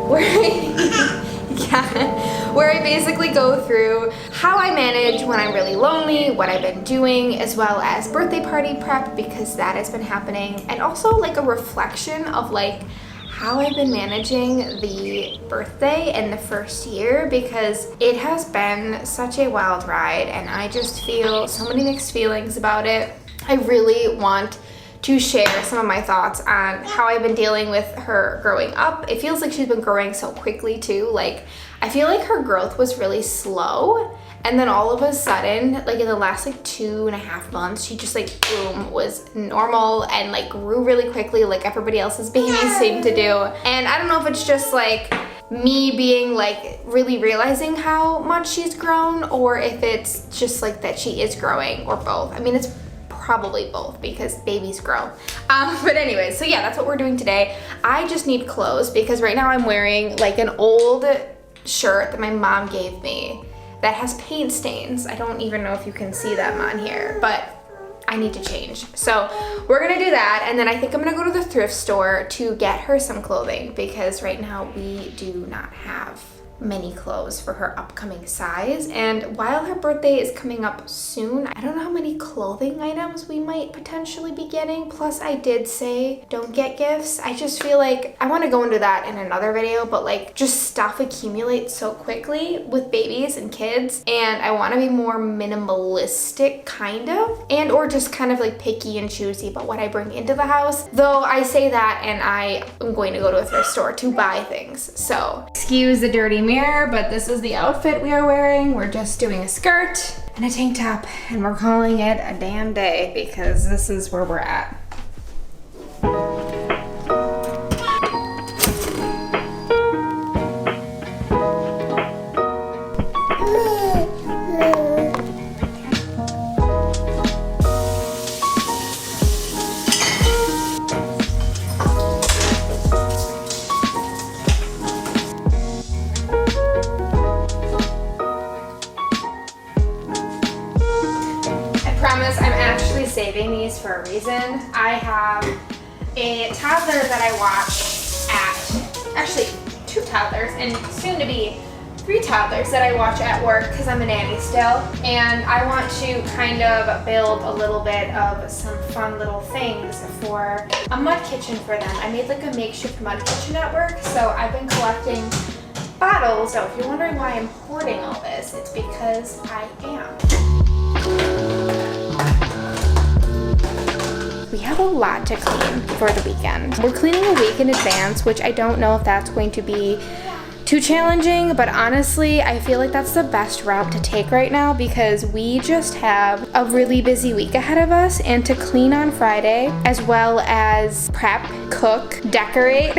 where where I basically go through how I manage when I'm really lonely, what I've been doing, as well as birthday party prep, because that has been happening, and also like a reflection of like how I've been managing the birthday in the first year, because it has been such a wild ride and I just feel so many mixed feelings about it. I really want to share some of my thoughts on how I've been dealing with her growing up. It feels like she's been growing so quickly too. Like, I feel like her growth was really slow, and then all of a sudden, like in the last like 2.5 months, she just like boom was normal and like grew really quickly like everybody else's babies seem to do. And I don't know if it's just like me being like really realizing how much she's grown, or if it's just like that she is growing, or both. I mean, it's probably both because babies grow. But anyway, so yeah, that's what we're doing today. I just need clothes because right now I'm wearing like an old shirt that my mom gave me that has paint stains. I don't even know if you can see them on here, but I need to change. So we're gonna do that, and then I think I'm gonna go to the thrift store to get her some clothing, because right now we do not have many clothes for her upcoming size. And while her birthday is coming up soon, I don't know how many clothing items we might potentially be getting. Plus I did say don't get gifts. I just feel like I want to go into that in another video, but like just stuff accumulates so quickly with babies and kids, and I want to be more minimalistic kind of, and or just kind of like picky and choosy about what I bring into the house. Though I say that and I am going to go to a thrift store to buy things. So excuse the dirty mirror, but this is the outfit we are wearing. We're just doing a skirt and a tank top, and we're calling it a damn day because this is where we're at. Saving these for a reason. I have a toddler that I watch at, actually 2 toddlers and soon to be 3 toddlers that I watch at work because I'm a nanny still, and I want to kind of build a little bit of some fun little things for a mud kitchen for them. I made like a makeshift mud kitchen at work, so I've been collecting bottles. So if you're wondering why I'm hoarding all this, it's because I am. We have a lot to clean for the weekend. We're cleaning a week in advance, which I don't know if that's going to be too challenging, but honestly, I feel like that's the best route to take right now because we just have a really busy week ahead of us, and to clean on Friday, as well as prep, cook, decorate,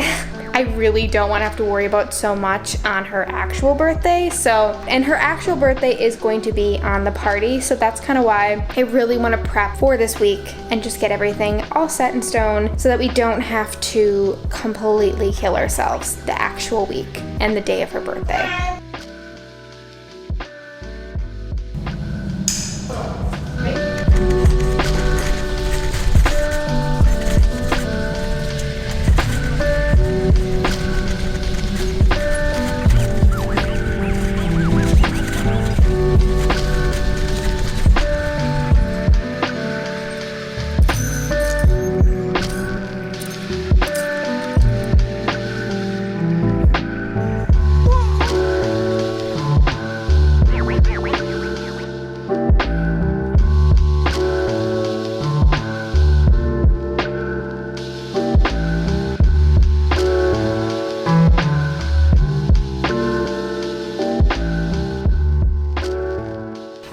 I really don't want to have to worry about so much on her actual birthday. So, and her actual birthday is going to be on the party, so that's kind of why I really want to prep for this week and just get everything all set in stone so that we don't have to completely kill ourselves the actual week and the day of her birthday.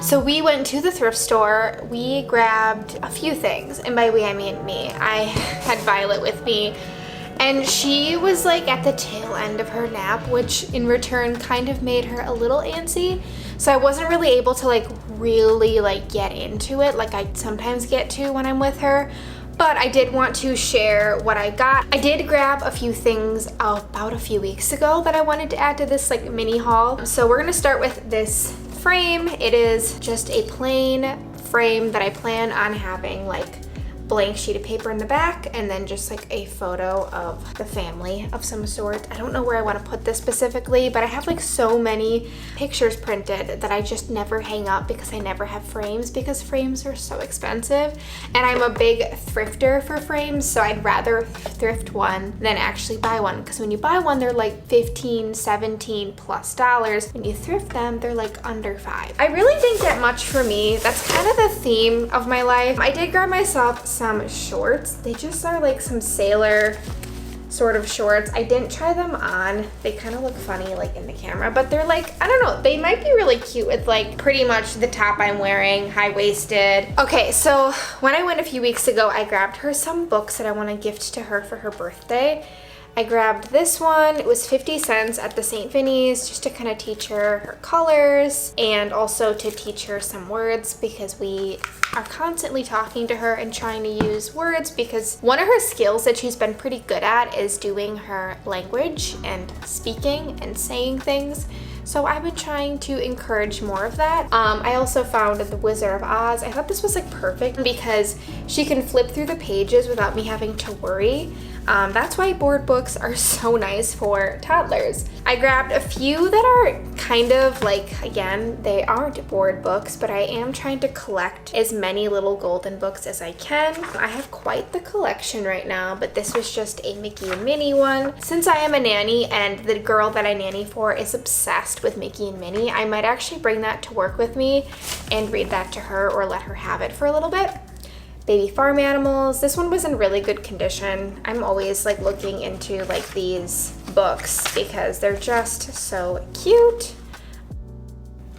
So we went to the thrift store, we grabbed a few things, and by we I mean me. I had Violet with me, and she was like at the tail end of her nap, which in return kind of made her a little antsy. So I wasn't really able to like really like get into it like I sometimes get to when I'm with her. But I did want to share what I got. I did grab a few things about a few weeks ago that I wanted to add to this like mini haul. So we're gonna start with this frame. It is just a plain frame that I plan on having like blank sheet of paper in the back, and then just like a photo of the family of some sort. I don't know where I want to put this specifically, but I have like so many pictures printed that I just never hang up because I never have frames, because frames are so expensive. And I'm a big thrifter for frames, so I'd rather thrift one than actually buy one, because when you buy one, they're like $15, $17 plus dollars. When you thrift them, they're like under $5. I really didn't get much for me. That's kind of the theme of my life. I did grab myself some shorts. They just are like some sailor sort of shorts. I didn't try them on. They kind of look funny like in the camera, but they're like, I don't know, they might be really cute with like pretty much the top I'm wearing, high-waisted. Okay, so when I went a few weeks ago, I grabbed her some books that I want to gift to her for her birthday. I grabbed this one. It was 50 cents at the St. Vinny's, just to kind of teach her colors and also to teach her some words, because we are constantly talking to her and trying to use words, because one of her skills that she's been pretty good at is doing her language and speaking and saying things. So I've been trying to encourage more of that. I also found The Wizard of Oz. I thought this was like perfect because she can flip through the pages without me having to worry. That's why board books are so nice for toddlers. I grabbed a few that are kind of like, again, they aren't board books, but I am trying to collect as many little golden books as I can. I have quite the collection right now, but this was just a Mickey and Minnie one. Since I am a nanny and the girl that I nanny for is obsessed with Mickey and Minnie, I might actually bring that to work with me and read that to her or let her have it for a little bit. Baby farm animals. This one was in really good condition. I'm always like looking into like these books because they're just so cute.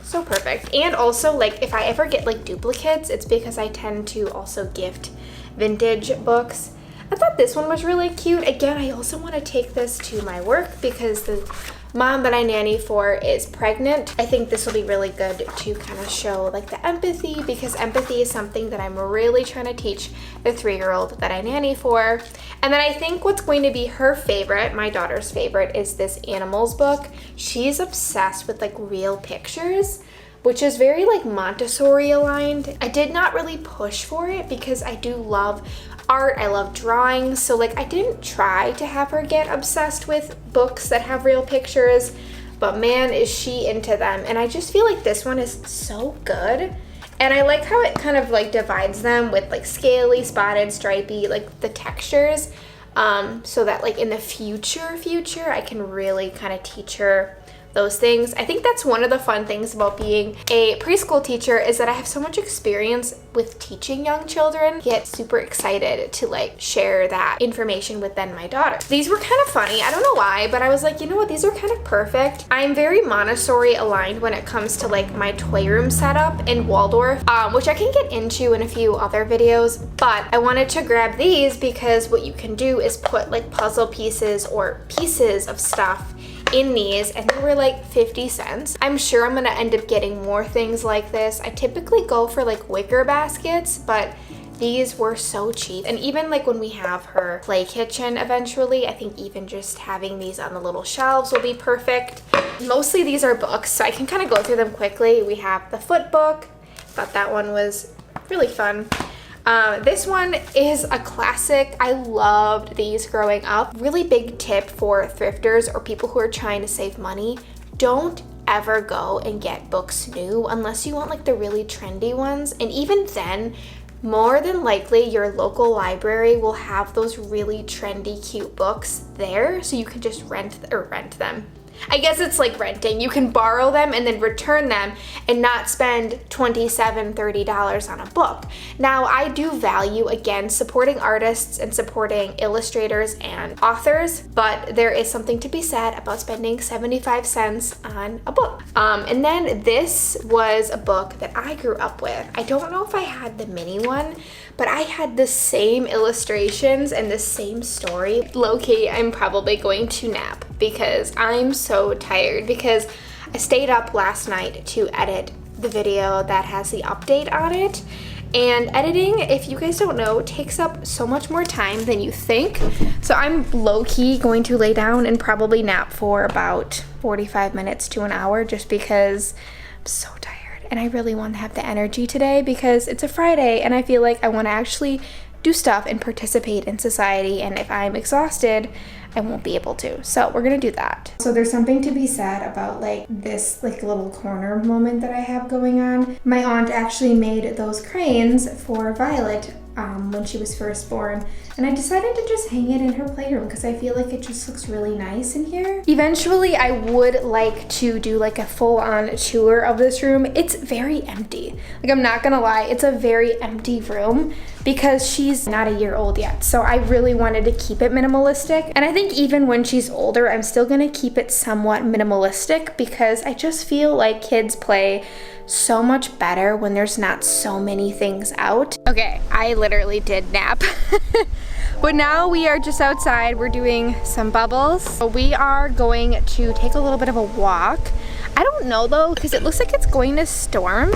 So perfect. And also, like, if I ever get like duplicates, it's because I tend to also gift vintage books. I thought this one was really cute. Again, I also want to take this to my work because the mom that I nanny for is pregnant. I think this will be really good to kind of show like the empathy, because empathy is something that I'm really trying to teach the 3-year-old that I nanny for. And then I think what's going to be her favorite, my daughter's favorite, is this animals book. She's obsessed with like real pictures, which is very like Montessori aligned. I did not really push for it because I do love art, I love drawing, so like I didn't try to have her get obsessed with books that have real pictures, but man is she into them. And I just feel like this one is so good, and I like how it kind of like divides them with like scaly, spotted, stripy, like the textures, so that like in the future I can really kind of teach her those things. I think that's one of the fun things about being a preschool teacher, is that I have so much experience with teaching young children. I get super excited to like share that information with then my daughter. These were kind of funny. I don't know why, but I was like, you know what, these are kind of perfect. I'm very Montessori aligned when it comes to like my toy room setup in Waldorf, which I can get into in a few other videos, but I wanted to grab these because what you can do is put like puzzle pieces or pieces of stuff in these, and they were like 50 cents. I'm sure I'm gonna end up getting more things like this. I typically go for like wicker baskets, but these were so cheap. And even like when we have her play kitchen eventually, I think even just having these on the little shelves will be perfect. Mostly these are books, so I can kind of go through them quickly. We have the foot book. Thought that one was really fun. This one is a classic. I loved these growing up. Really big tip for thrifters or people who are trying to save money: don't ever go and get books new unless you want like the really trendy ones. And even then, more than likely your local library will have those really trendy, cute books there, so you can just rent them. I guess it's like renting. You can borrow them and then return them and not spend $27, $30 on a book. Now, I do value, again, supporting artists and supporting illustrators and authors, but there is something to be said about spending 75 cents on a book. And then this was a book that I grew up with. I don't know if I had the mini one, but I had the same illustrations and the same story. Low-key, I'm probably going to nap because I'm so tired, because I stayed up last night to edit the video that has the update on it. And editing, if you guys don't know, takes up so much more time than you think. So I'm low-key going to lay down and probably nap for about 45 minutes to an hour, just because I'm so tired. And I really want to have the energy today because it's a Friday and I feel like I want to actually do stuff and participate in society, and if I'm exhausted, I won't be able to. So we're gonna do that. So there's something to be said about like this like little corner moment that I have going on. My aunt actually made those cranes for Violet when she was first born, and I decided to just hang it in her playroom because I feel like it just looks really nice in here. Eventually, I would like to do like a full-on tour of this room. It's very empty. Like, I'm not gonna lie, it's a very empty room because she's not a year old yet. So I really wanted to keep it minimalistic. And I think even when she's older, I'm still gonna keep it somewhat minimalistic because I just feel like kids play so much better when there's not so many things out. Okay, I literally did nap. But now we are just outside. We're doing some bubbles. So we are going to take a little bit of a walk. I don't know though, because it looks like it's going to storm.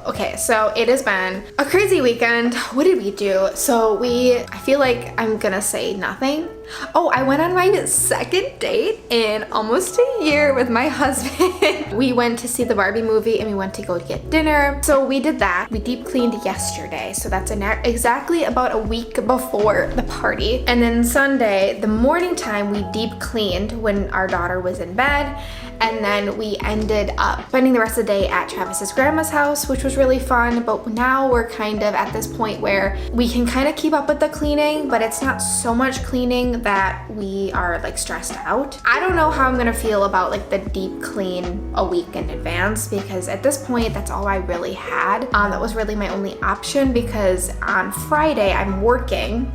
Okay, so it has been a crazy weekend. What did we do? So I feel like I'm gonna say nothing. Oh, I went on my second date in almost a year with my husband. We went to see the Barbie movie and we went to go get dinner. So we did that. We deep cleaned yesterday. So that's exactly about a week before the party. And then Sunday, the morning time, we deep cleaned when our daughter was in bed. And then we ended up spending the rest of the day at Travis's grandma's house, which was really fun. But now we're kind of at this point where we can kind of keep up with the cleaning, but it's not so much cleaning that we are like stressed out. I don't know how I'm gonna feel about like the deep clean a week in advance, because at this point, that's all I really had. That was really my only option because on Friday I'm working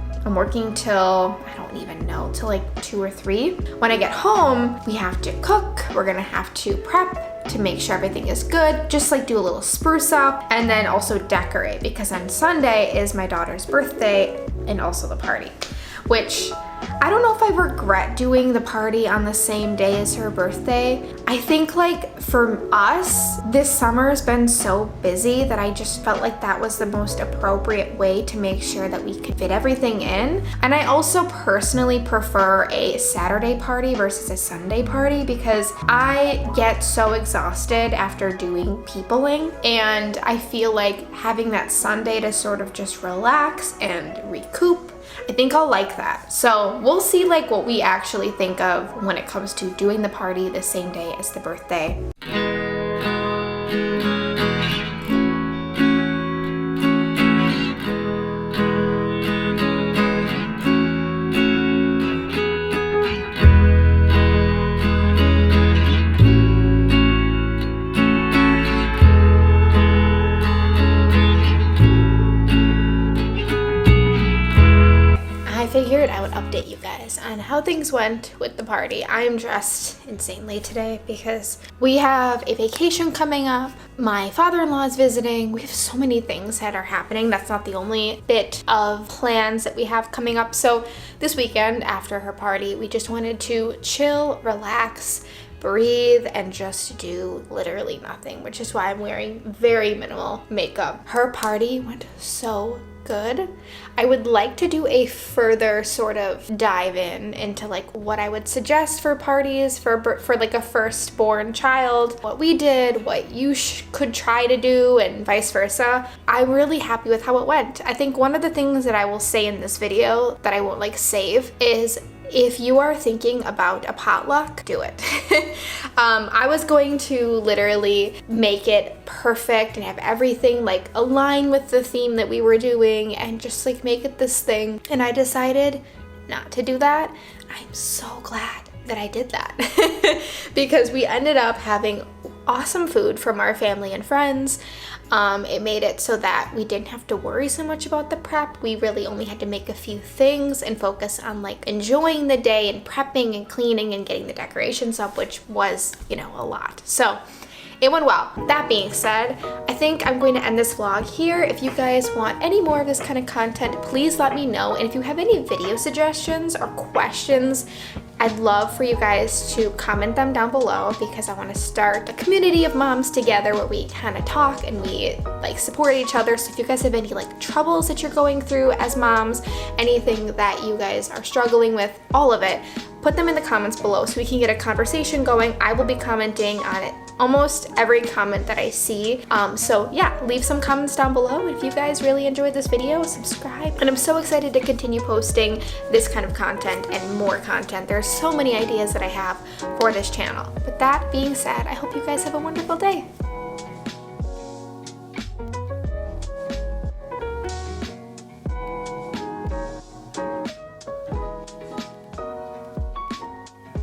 till, I don't even know, till like 2 or 3. When I get home, we have to cook. We're gonna have to prep to make sure everything is good, just like do a little spruce up, and then also decorate because on Sunday is my daughter's birthday and also the party, which I don't know if I regret doing the party on the same day as her birthday. I think like for us, this summer has been so busy that I just felt like that was the most appropriate way to make sure that we could fit everything in. And I also personally prefer a Saturday party versus a Sunday party because I get so exhausted after doing peopling, and I feel like having that Sunday to sort of just relax and recoup, I think I'll like that. So we'll see like what we actually think of when it comes to doing the party the same day as the birthday. Figured I would update you guys on how things went with the party. I am dressed insanely today because we have a vacation coming up. My father-in-law is visiting. We have so many things that are happening. That's not the only bit of plans that we have coming up. So this weekend after her party, we just wanted to chill, relax, breathe, and just do literally nothing, which is why I'm wearing very minimal makeup. Her party went so good. I would like to do a further sort of dive into like what I would suggest for parties for like a firstborn child, what we did, what you could try to do, and vice versa. I'm really happy with how it went. I think one of the things that I will say in this video that I won't like save is, if you are thinking about a potluck, do it. I was going to literally make it perfect and have everything like align with the theme that we were doing and just like make it this thing. And I decided not to do that. I'm so glad that I did that because we ended up having awesome food from our family and friends. It made it so that we didn't have to worry so much about the prep. We really only had to make a few things and focus on like enjoying the day and prepping and cleaning and getting the decorations up, which was, you know, a lot. So it went well. That being said, I think I'm going to end this vlog here. If you guys want any more of this kind of content, please let me know. And if you have any video suggestions or questions, I'd love for you guys to comment them down below because I want to start a community of moms together where we kind of talk and we like support each other. So if you guys have any like troubles that you're going through as moms, anything that you guys are struggling with, all of it, put them in the comments below so we can get a conversation going. I will be commenting on it almost every comment that I see. So yeah, leave some comments down below. And if you guys really enjoyed this video, subscribe. And I'm so excited to continue posting this kind of content and more content. There's so many ideas that I have for this channel. With that being said, I hope you guys have a wonderful day.